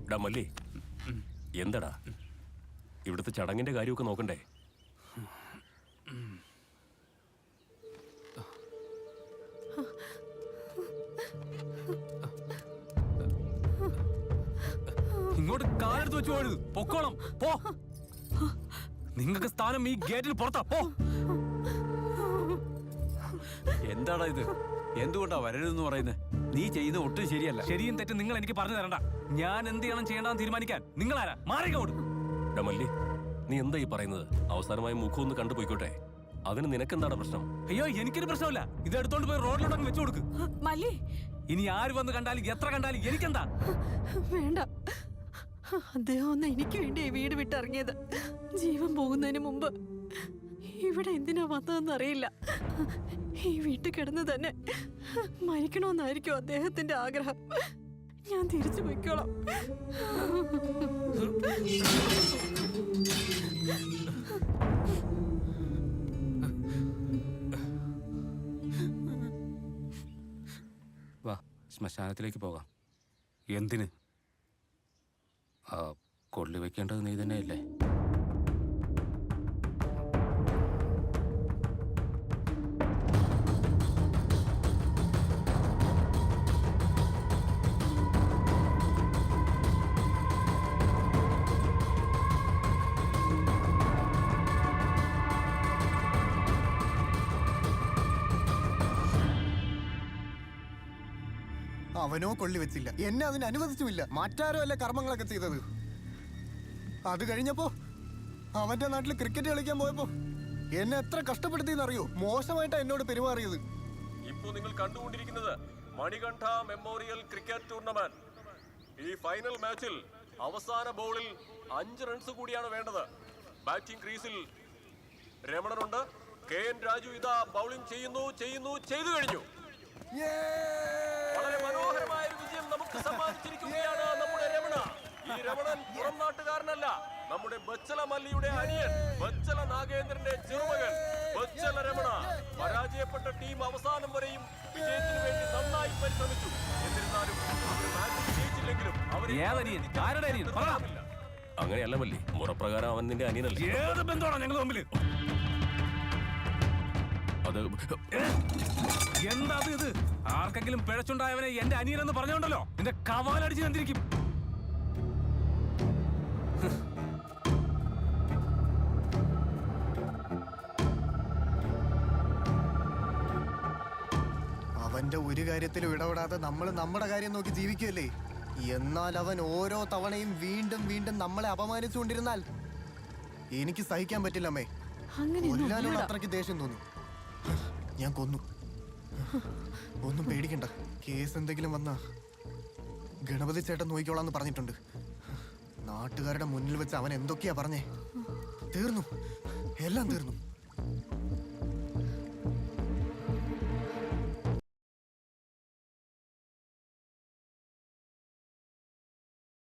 ഡാ മല്ലി, എന്താടാ ഇവിടുത്തെ ചടങ്ങിന്റെ കാര്യമൊക്കെ നോക്കണ്ടേ? ഇങ്ങോട്ട് കാലെടുത്ത് വെച്ച് പോകരുത്, പൊക്കോളം പോ. നിങ്ങൾക്ക് സ്ഥാനം ഈ ഗേറ്റിൽ പുറത്താ, പോ. എന്താടാ ഇത്? എന്തുകൊണ്ടാ വരരുതെന്ന് പറയുന്നത്? നീ ചെയ്യുന്നത് ഒട്ടും ശരിയല്ല. ശരിയും തെറ്റും നിങ്ങൾ എനിക്ക് പറഞ്ഞു തരണ്ട. ഞാൻ എന്ത് ചെയ്യണം ചെയ്യണമെന്ന് തീരുമാനിക്കാൻ നിങ്ങളാരാ? മാറിക്കോട്. ഡാ മല്ലി, നീ എന്താ ഈ പറയുന്നത്? അവസാനമായി മുഖം ഒന്ന് കണ്ടുപോയിക്കോട്ടെ. അതിന് നിനക്കെന്താണ് പ്രശ്നം? അയ്യോ, എനിക്കൊരു പ്രശ്നമില്ല. ഇത് എടുത്തോണ്ട് പോയി റോഡിലോട്ടങ്ങ് വെച്ചു കൊടുക്ക്. മല്ലി, ഇനി ആര് വന്ന് കണ്ടാലും എത്ര കണ്ടാലും എനിക്കെന്താ? വേണ്ട. അദ്ദേഹം ഒന്ന് എനിക്ക് വേണ്ടി ഈ വീട് വിട്ടിറങ്ങിയത്. ജീവൻ പോകുന്നതിന് മുമ്പ് ഇവിടെ എന്തിനാ വന്നതെന്ന് അറിയില്ല. ഈ വീട്ടിൽ കിടന്ന് തന്നെ മരിക്കണമെന്നായിരിക്കും അദ്ദേഹത്തിന്റെ ആഗ്രഹം. ഞാൻ തിരിച്ചു പോയിക്കോളാം. വാ, ശ്മശാനത്തിലേക്ക് പോകാം. എന്തിന്? കൊള്ളി വെക്കേണ്ടത് നീ തന്നെയല്ലേ? അവനോ കൊള്ളി വെച്ചില്ല, എന്നെ അതിന് അനുവദിച്ചുമില്ല. മറ്റാരോ അല്ലേ കർമ്മങ്ങളൊക്കെ ചെയ്തത്. അത് കഴിഞ്ഞപ്പോ അവന്റെ നാട്ടിൽ ക്രിക്കറ്റ് കളിക്കാൻ പോയപ്പോ എന്നെ എത്ര കഷ്ടപ്പെടുത്തിയെന്നറിയോ? മോശമായിട്ടാ എന്നോട് പെരുമാറിയത്. ഇപ്പോൾ നിങ്ങൾ കണ്ടുകൊണ്ടിരിക്കുന്നത് മണികണ്ഠ മെമ്മോറിയൽ ക്രിക്കറ്റ് ടൂർണമെന്റ്. ഈ ഫൈനൽ മാച്ചിൽ അവസാന ബോളിൽ 5 റൺസ് കൂടിയാണ് വേണ്ടത്. ബാറ്റിംഗ് ക്രീസിൽ രമണനുണ്ട്. KN രാജു ഇതാ ബൗളിംഗ് ചെയ്തു കഴിഞ്ഞു. വളരെ മനോഹരമായ ഒരു വിജയം നമുക്ക് സമ്മാനിച്ചിരിക്കുകയാണ് നമ്മുടെ രമണ. ഈ രമണൻ പുറം നാട്ടുകാരനല്ല, നമ്മുടെ ബച്ചല മല്ലിയുടെ അനിയൻ, ബച്ചല നാഗേന്ദ്രന്റെ ചെറുമകൻ ബച്ചല രമണ. പരാജയപ്പെട്ട ടീം അവസാനം വരെയും വിജയത്തിന് വേണ്ടി നന്നായി പരിശ്രമിച്ചു. എന്നിരുന്നാലും അവർ മാച്ചിൽ ജയിച്ചില്ലെങ്കിലും അങ്ങനെയല്ല മല്ലി, മുറപ്രകാരം അവൻ നിന്റെ അനിയനല്ല. ഏത് ബന്ധമാണ് ഞങ്ങൾ തമ്മിൽ? അത് എന്താ ഇത്? ആർക്കെങ്കിലും പിഴച്ചുണ്ടായവനെ എന്റെ അനിയനെന്ന് പറഞ്ഞോണ്ടല്ലോ നിന്റെ കവാലടിച്ച് തന്നിരിക്കും. അവന്റെ ഒരു കാര്യത്തിലും ഇടപെടാതെ നമ്മൾ നമ്മുടെ കാര്യം നോക്കി ജീവിക്കുകയല്ലേ. എന്നാൽ അവൻ ഓരോ തവണയും വീണ്ടും വീണ്ടും നമ്മളെ അപമാനിച്ചുകൊണ്ടിരുന്നാൽ എനിക്ക് സഹിക്കാൻ പറ്റില്ലമ്മേ. കൊല്ലാനുള്ള അത്രയ്ക്ക് ദേഷ്യം തോന്നി. ഞാൻ കൊന്നു. ഒന്നും പേടിക്കണ്ട, കേസ് എന്തെങ്കിലും വന്നാ ഗണപതി ചേട്ടൻ നോക്കിക്കോളാന്ന് പറഞ്ഞിട്ടുണ്ട്. നാട്ടുകാരുടെ മുന്നിൽ വെച്ച് അവൻ എന്തൊക്കെയാ പറഞ്ഞേ? തീർന്നു, എല്ലാം തീർന്നു.